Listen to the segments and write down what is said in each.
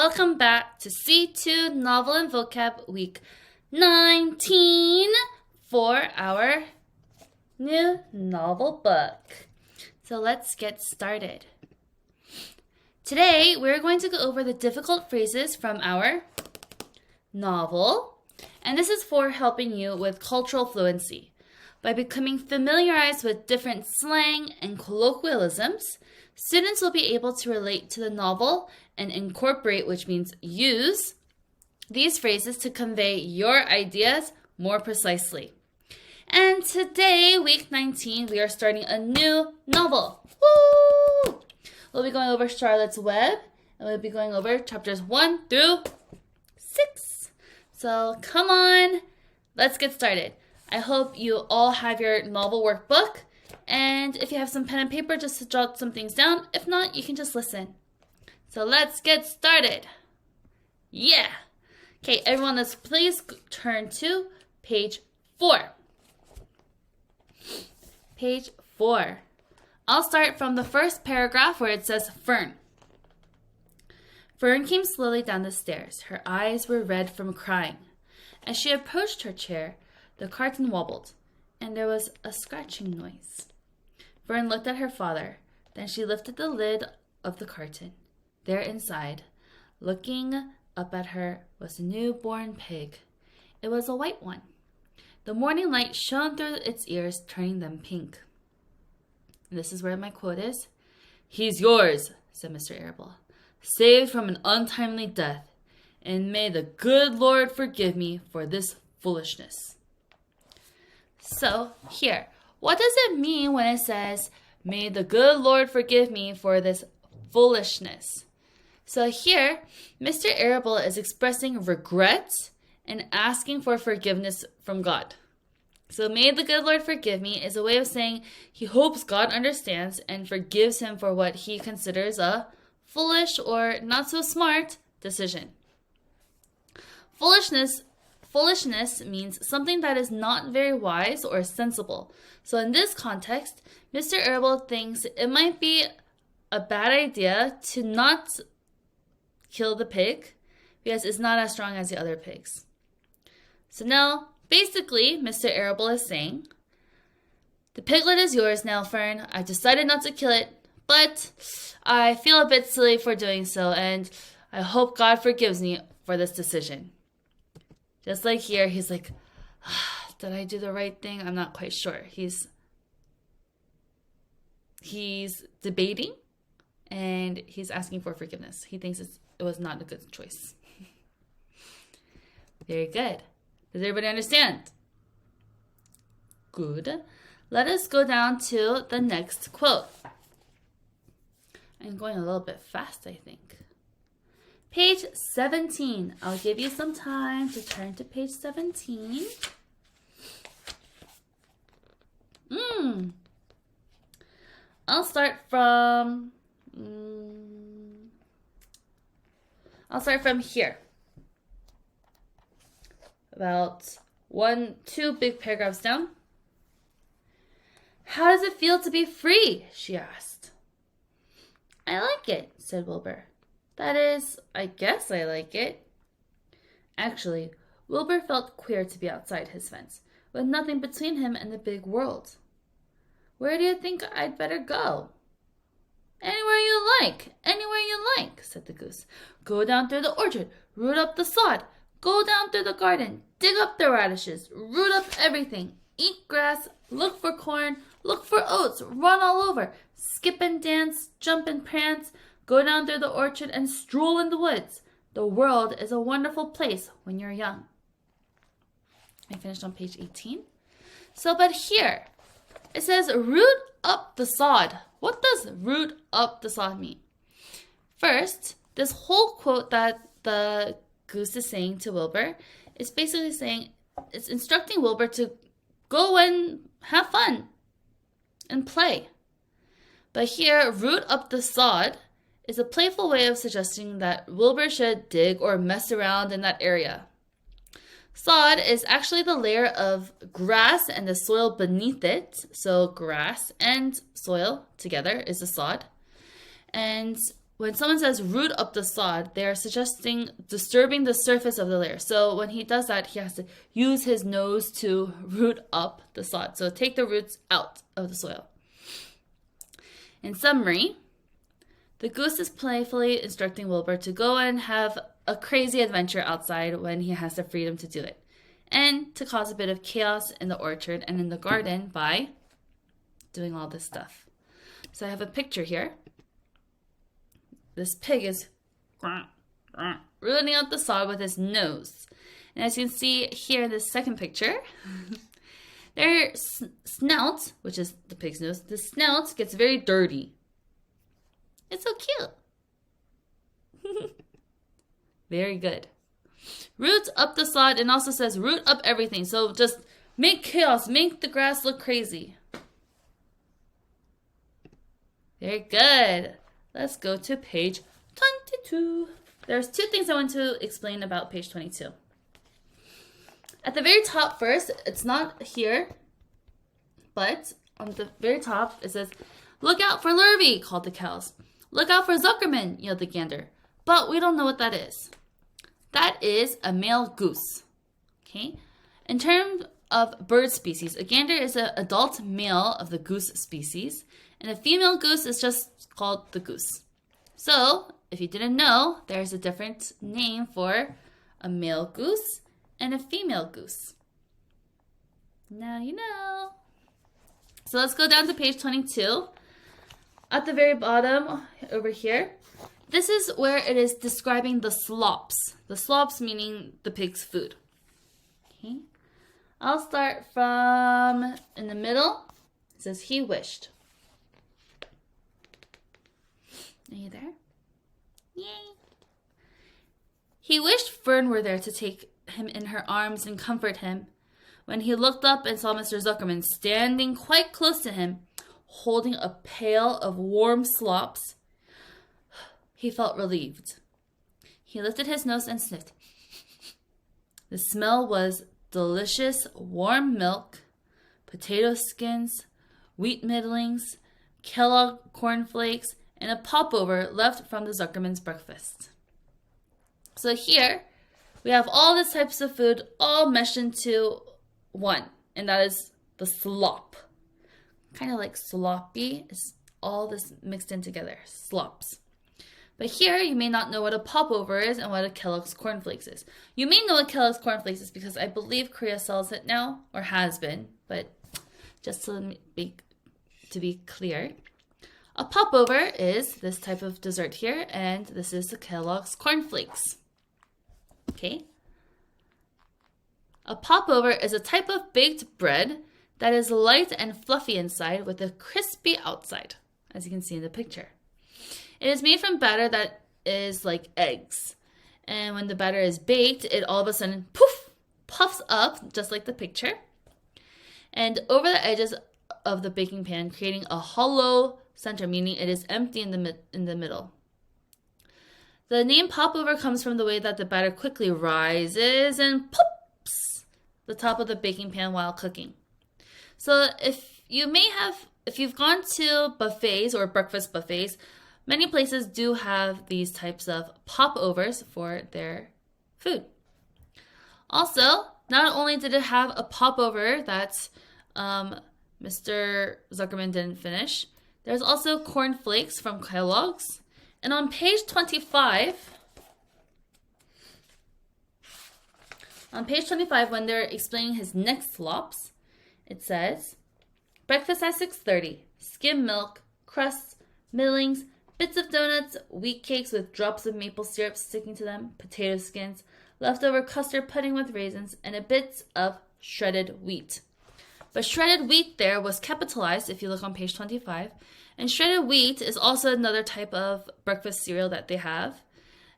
welcome back to C2 Novel and Vocab Week 19 for our new novel book. So let's get started. Today, we're going to go over the difficult phrases from our novel, and this is for helping you with cultural fluency. By becoming familiarized with different slang and colloquialisms, students will be able to relate to the novel and incorporate, which means use, these phrases to convey your ideas more precisely. And today, week 19, we are starting a new novel. Woo! We'll be going over Charlotte's Web, and we'll be going over chapters 1 through 6. So come on, let's get started. I hope you all have your novel workbook, and if you have some pen and paper, just to jot some things down. If not, you can just listen. So let's get started. Yeah. Okay, everyone, let's please turn to page 4. Page 4. I'll start from the first paragraph where it says Fern. Fern came slowly down the stairs. Her eyes were red from crying. As she approached her chair, the carton wobbled, and there was a scratching noise. Fern looked at her father. Then she lifted the lid of the carton. There inside, looking up at her, was a newborn pig. It was a white one. The morning light shone through its ears, turning them pink. And this is where my quote is. "He's yours," said Mr. Arable, "saved from an untimely death, and may the good Lord forgive me for this foolishness." So here, what does it mean when it says, "May the good Lord forgive me for this foolishness"? So here, Mr. Arable is expressing regret and asking for forgiveness from God. So "may the good Lord forgive me" is a way of saying he hopes God understands and forgives him for what he considers a foolish or not so smart decision. Foolishness means something that is not very wise or sensible. So in this context, Mr. Arable thinks it might be a bad idea to not kill the pig because it's not as strong as the other pigs. So now, basically, Mr. Arable is saying, the piglet is yours now, Fern. I decided not to kill it, but I feel a bit silly for doing so, and I hope God forgives me for this decision. Just like here, he's like, did I do the right thing? I'm not quite sure. He's debating, and he's asking for forgiveness. He thinks it was not a good choice. Very good. Does everybody understand? Good. Let us go down to the next quote. I'm going a little bit fast, I think. Page 17. I'll give you some time to turn to page 17. I'll start from here. About 2 big paragraphs down. "How does it feel to be free?" she asked. "I like it," said Wilbur. "That is, I guess I like it." Actually, Wilbur felt queer to be outside his fence, with nothing between him and the big world. "Where do you think I'd better go?" Anywhere you like, said the goose. "Go down through the orchard, root up the sod. Go down through the garden, dig up the radishes, root up everything. Eat grass, look for corn, look for oats, run all over, skip and dance, jump and prance. Go down through the orchard and stroll in the woods. The world is a wonderful place when you're young." I finished on page 18. But here, it says root up the sod. What does root up the sod mean? First, this whole quote that the goose is saying to Wilbur is basically saying, it's instructing Wilbur to go and have fun and play. But here, root up the sod is a playful way of suggesting that Wilbur should dig or mess around in that area. Sod is actually the layer of grass and the soil beneath it. So grass and soil together is the sod. And when someone says root up the sod, they are suggesting disturbing the surface of the layer. So when he does that, he has to use his nose to root up the sod. So take the roots out of the soil. In summary, the goose is playfully instructing Wilbur to go and have a crazy adventure outside when he has the freedom to do it, and to cause a bit of chaos in the orchard and in the garden by doing all this stuff. So I have a picture here. This pig is rooting out the sod with his nose. And as you can see here in the second picture, their snout, which is the pig's nose, the snout gets very dirty. It's so cute. Very good. Root up the sod, and also says root up everything. So just make chaos, make the grass look crazy. Very good. Let's go to page 22. There's two things I want to explain about page 22. At the very top first, it's not here, but on the very top it says, "Look out for larvae," called the cows. "Look out for Zuckerman," yelled the gander. But we don't know what that is. That is a male goose. Okay? In terms of bird species, a gander is an adult male of the goose species, and a female goose is just called the goose. So, if you didn't know, there's a different name for a male goose and a female goose. Now you know. So let's go down to page 22. At the very bottom over here, this is where it is describing the slops. The slops meaning the pig's food. Okay. I'll start from in the middle. It says, "He wished." Are you there? Yay. He wished Fern were there to take him in her arms and comfort him. When he looked up and saw Mr. Zuckerman standing quite close to him, holding a pail of warm slops, he felt relieved. He lifted his nose and sniffed. The smell was delicious warm milk, potato skins, wheat middlings, Kellogg cornflakes, and a popover left from the Zuckerman's breakfast. So here, we have all these types of food all meshed into one, and that is the slop. Kind of like sloppy, it's all this mixed in together, slops. But here, you may not know what a popover is and what a Kellogg's cornflakes is. You may know what Kellogg's cornflakes is because I believe Korea sells it now, or has been, but just to be clear, a popover is this type of dessert here, and this is the Kellogg's cornflakes. Okay? A popover is a type of baked bread that is light and fluffy inside with a crispy outside, as you can see in the picture. It is made from batter that is like eggs. And when the batter is baked, it all of a sudden puffs up, just like the picture, and over the edges of the baking pan, creating a hollow center, meaning it is empty in the middle. The name popover comes from the way that the batter quickly rises and pops the top of the baking pan while cooking. So if you've gone to buffets or breakfast buffets, many places do have these types of popovers for their food. Also, not only did it have a popover that Mr. Zuckerman didn't finish, there's also cornflakes from Kellogg's. And on page 25, when they're explaining his next slops, it says, breakfast at 6:30, skim milk, crusts, middlings, bits of donuts, wheat cakes with drops of maple syrup sticking to them, potato skins, leftover custard pudding with raisins, and a bit of shredded wheat. But shredded wheat there was capitalized if you look on page 25. And shredded wheat is also another type of breakfast cereal that they have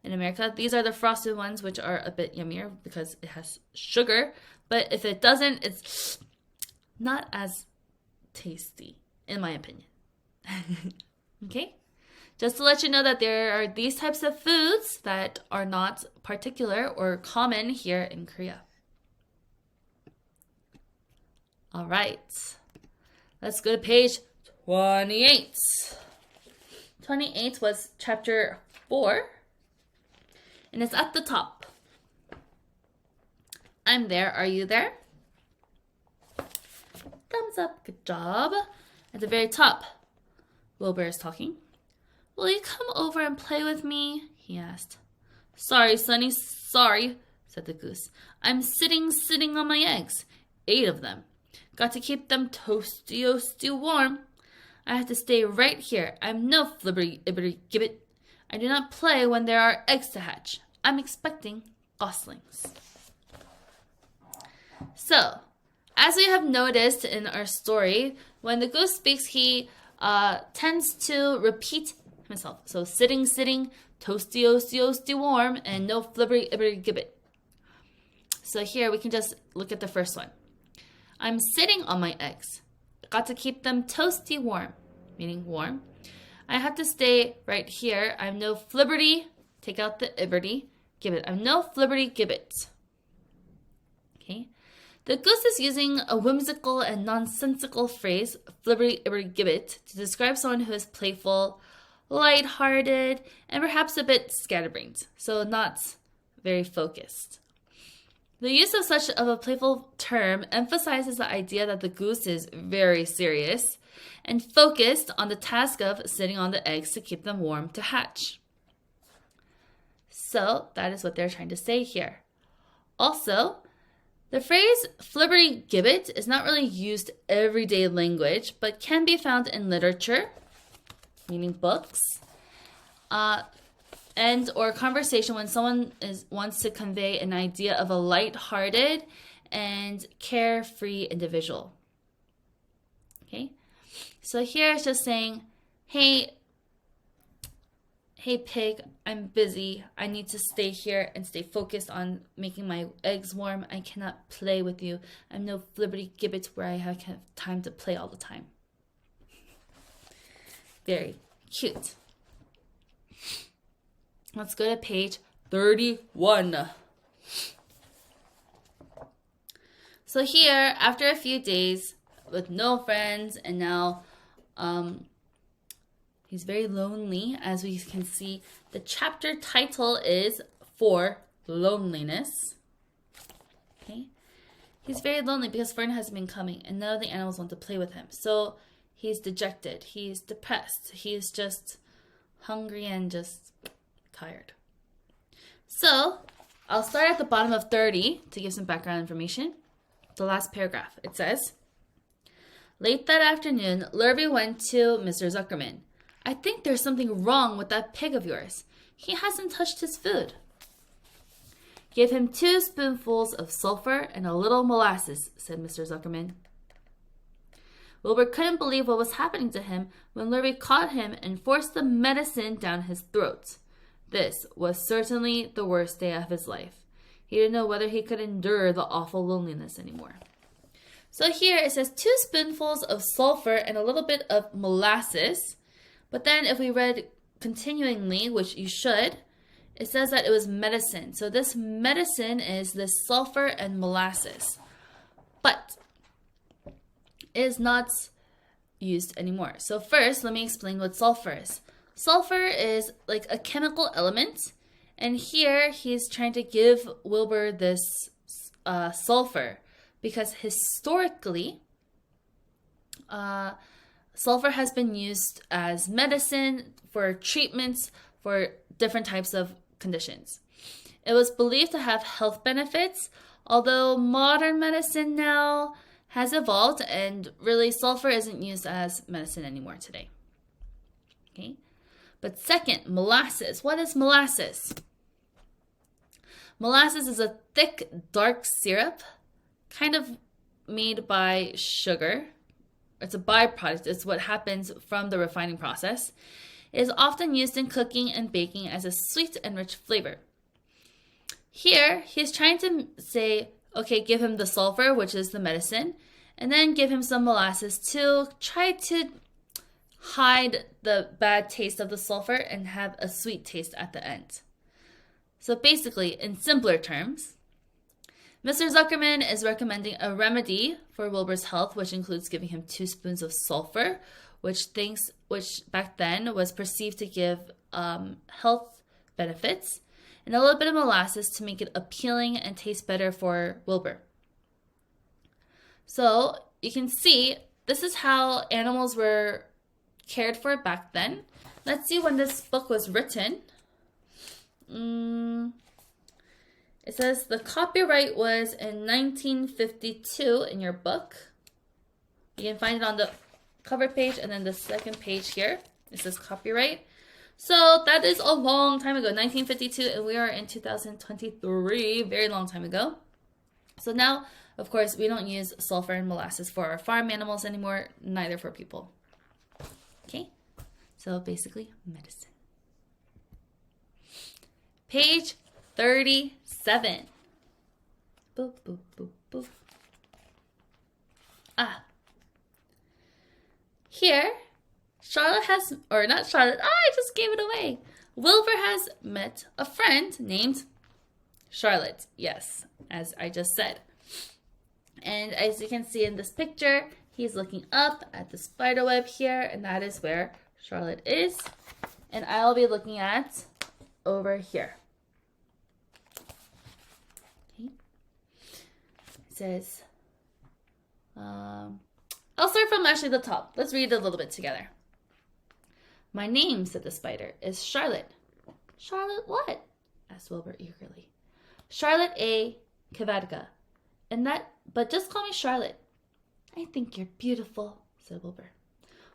in America. These are the frosted ones, which are a bit yummier because it has sugar. But if it doesn't, it's not as tasty, in my opinion. Okay? Just to let you know that there are these types of foods that are not particular or common here in Korea. All right. Let's go to page 28. 28 was chapter 4, and it's at the top. I'm there. Are you there? Thumbs up. Good job. At the very top, Wilbur is talking. Will you come over and play with me? He asked. Sorry, Sonny, sorry, said the goose. I'm sitting on my eggs. 8 of them. Got to keep them toasty warm. I have to stay right here. I'm no flibberty-ibberty-gibbet. I do not play when there are eggs to hatch. I'm expecting goslings. So, as we have noticed in our story, when the goose speaks, he tends to repeat himself. So, sitting, toasty warm, and no flibberty-ibberty-gibbet. So here we can just look at the first one. I'm sitting on my eggs. Got to keep them toasty warm, meaning warm. I have to stay right here. I'm no flibberty, take out the ibberty, gibbet. I'm no flibberty gibbet. Okay. The goose is using a whimsical and nonsensical phrase, flibberty ibberty gibbet, to describe someone who is playful, light-hearted, and perhaps a bit scatterbrained, so not very focused. The use of such of a playful term emphasizes the idea that the goose is very serious and focused on the task of sitting on the eggs to keep them warm to hatch. So that is what they're trying to say here. Also, the phrase flibberty gibbet is not really used everyday language, but can be found in literature, meaning books, and or conversation when someone wants to convey an idea of a light-hearted and carefree individual. Okay, so here it's just saying, hey pig, I'm busy. I need to stay here and stay focused on making my eggs warm. I cannot play with you. I'm no flibberty gibbet where I have time to play all the time. Very cute. Let's go to page 31. So here, after a few days with no friends, and now he's very lonely, as we can see. The chapter title is For Loneliness. Okay, he's very lonely because Fern hasn't been coming, and none of the animals want to play with him. So he's dejected, he's depressed, he's just hungry and just tired. So I'll start at the bottom of 30 to give some background information. The last paragraph. It says, late that afternoon, Lurvy went to Mr. Zuckerman. I think there's something wrong with that pig of yours. He hasn't touched his food. Give him 2 spoonfuls of sulfur and a little molasses, said Mr. Zuckerman. Wilbur couldn't believe what was happening to him when Lurvy caught him and forced the medicine down his throat. This was certainly the worst day of his life. He didn't know whether he could endure the awful loneliness anymore. So here it says 2 spoonfuls of sulfur and a little bit of molasses. But then if we read continuingly, which you should, it says that it was medicine. So this medicine is this sulfur and molasses. But it is not used anymore. So first, let me explain what sulfur is. Sulfur is like a chemical element, and here he's trying to give Wilbur this sulfur because historically, sulfur has been used as medicine for treatments for different types of conditions. It was believed to have health benefits, although modern medicine now has evolved, and really sulfur isn't used as medicine anymore today. Okay. But second, molasses. What is molasses? Molasses is a thick, dark syrup, kind of made by sugar. It's a byproduct. It's what happens from the refining process. It is often used in cooking and baking as a sweet and rich flavor. Here, he's trying to say, okay, give him the sulfur, which is the medicine, and then give him some molasses to try to hide the bad taste of the sulfur and have a sweet taste at the end. So basically, in simpler terms, Mr. Zuckerman is recommending a remedy for Wilbur's health, which includes giving him 2 spoons of sulfur, which back then was perceived to give health benefits, and a little bit of molasses to make it appealing and taste better for Wilbur. So you can see this is how animals were cared for back then. Let's see when this book was written. It says the copyright was in 1952 in your book. You can find it on the cover page and then the second page here. It says copyright. So that is a long time ago, 1952, and we are in 2023, very long time ago. So now, of course, we don't use sulfur and molasses for our farm animals anymore, neither for people. Okay, so basically medicine. Page 37. Boop, boop, boop, boop. Here, Charlotte has, or not Charlotte, I just gave it away. Wilbur has met a friend named Charlotte. Yes, as I just said. And as you can see in this picture, he's looking up at the spider web here, and that is where Charlotte is. And I'll be looking at over here. Okay. It says, I'll start from actually the top. Let's read it a little bit together. My name, said the spider, is Charlotte. Charlotte what? Asked Wilbur eagerly. Charlotte A. Kavatka. But just call me Charlotte. I think you're beautiful, said Wilbur.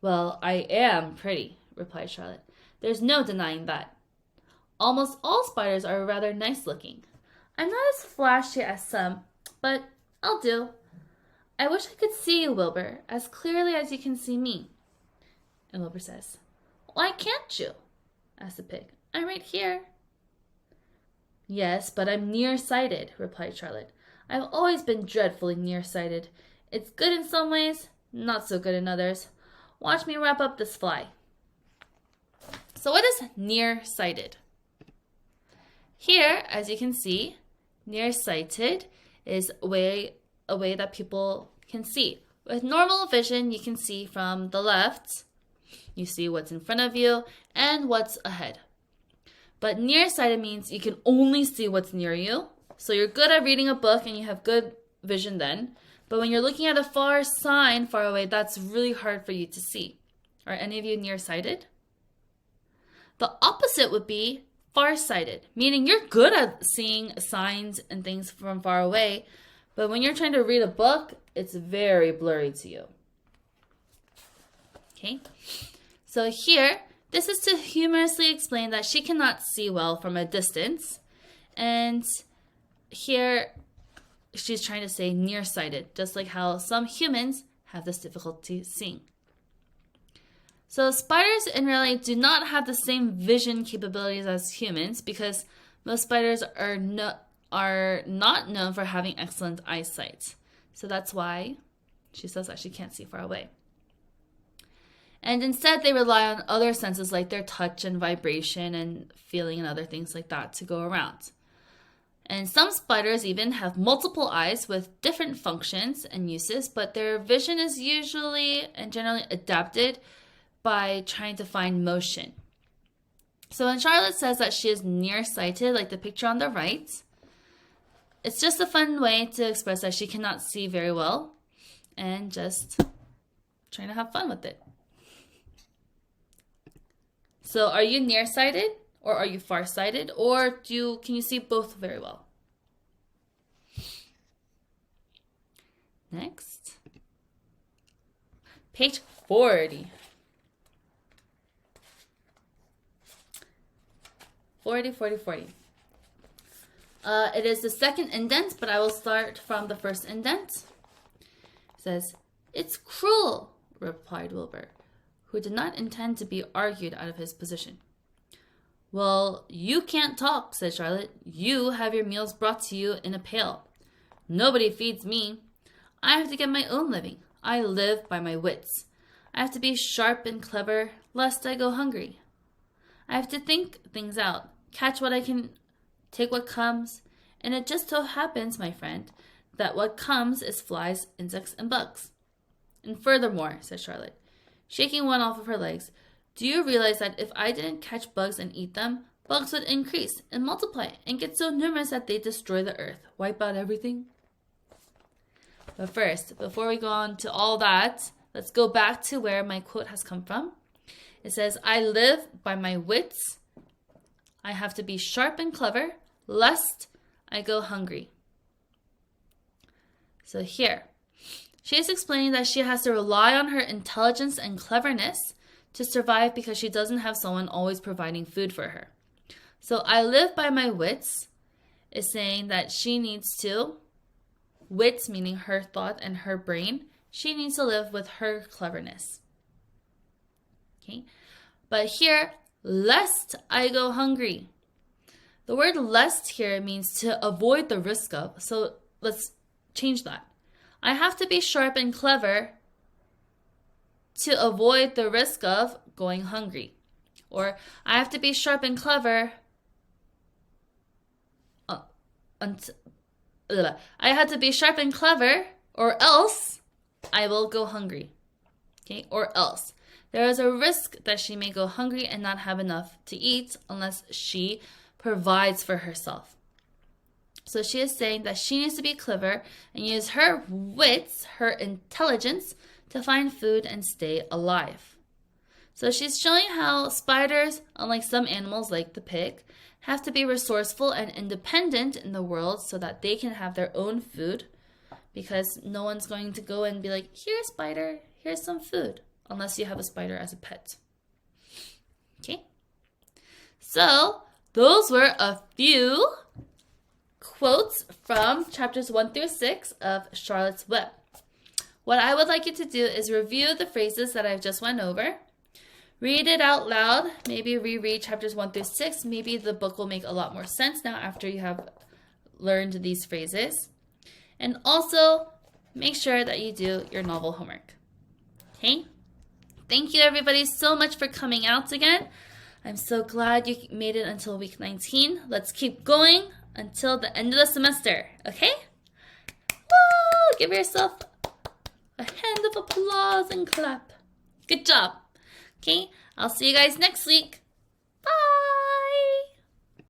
Well, I am pretty, replied Charlotte. There's no denying that. Almost all spiders are rather nice looking. I'm not as flashy as some, but I'll do. I wish I could see you, Wilbur, as clearly as you can see me. And Wilbur says, why can't you? Asked the pig. I'm right here. Yes, but I'm nearsighted, replied Charlotte. I've always been dreadfully nearsighted. It's good in some ways, not so good in others. Watch me wrap up this fly. So what is nearsighted? Here, as you can see, nearsighted is a way that people can see. With normal vision, you can see from the left. You see what's in front of you and what's ahead. But nearsighted means you can only see what's near you. So you're good at reading a book and you have good vision then. But when you're looking at a far sign far away, that's really hard for you to see. Are any of you nearsighted? The opposite would be farsighted, meaning you're good at seeing signs and things from far away, but when you're trying to read a book, it's very blurry to you. Okay, so here, this is to humorously explain that she cannot see well from a distance, and here she's trying to say nearsighted, just like how some humans have this difficulty seeing. So spiders in reality do not have the same vision capabilities as humans because most spiders are not known for having excellent eyesight. So that's why she says that she can't see far away. And instead they rely on other senses like their touch and vibration and feeling and other things like that to go around. And some spiders even have multiple eyes with different functions and uses, but their vision is usually and generally adapted by trying to find motion. So when Charlotte says that she is nearsighted, like the picture on the right, it's just a fun way to express that she cannot see very well and just trying to have fun with it. So are you nearsighted or are you farsighted, or can you see both very well? Next. Page 40. 40. It is the second indent, but I will start from the first indent. It says, "It's cruel," replied Wilbur, who did not intend to be argued out of his position. "Well, you can't talk," said Charlotte. "You have your meals brought to you in a pail. Nobody feeds me. I have to get my own living. I live by my wits. I have to be sharp and clever, lest I go hungry. I have to think things out, catch what I can, take what comes, and it just so happens, my friend, that what comes is flies, insects, and bugs. And furthermore," said Charlotte, shaking one off of her legs. Do you realize that if I didn't catch bugs and eat them, bugs would increase and multiply and get so numerous that they destroy the earth, wipe out everything? But first, before we go on to all that, let's go back to where my quote has come from. It says, I live by my wits. I have to be sharp and clever, lest I go hungry. So here, she is explaining that she has to rely on her intelligence and cleverness to survive because she doesn't have someone always providing food for her. So I live by my wits is saying that she needs to, wits meaning her thought and her brain, she needs to live with her cleverness. Okay, but here, lest I go hungry. The word lest here means to avoid the risk of. So let's change that. I have to be sharp and clever to avoid the risk of going hungry. Or I have to be sharp and clever I had to be sharp and clever or else I will go hungry. Okay, or else. There is a risk that she may go hungry and not have enough to eat unless she provides for herself. So she is saying that she needs to be clever and use her wits, her intelligence, to find food and stay alive. So she's showing how spiders, unlike some animals like the pig, have to be resourceful and independent in the world so that they can have their own food, because no one's going to go and be like, here, spider, here's some food, unless you have a spider as a pet. Okay? So those were a few quotes from chapters 1 through 6 of Charlotte's Web. What I would like you to do is review the phrases that I've just went over. Read it out loud. Maybe reread chapters 1 through 6. Maybe the book will make a lot more sense now after you have learned these phrases. And also, make sure that you do your novel homework. Okay? Thank you everybody so much for coming out again. I'm so glad you made it until week 19. Let's keep going until the end of the semester. Okay? Woo! Give yourself a hand of applause and clap. Good job. Okay, I'll see you guys next week.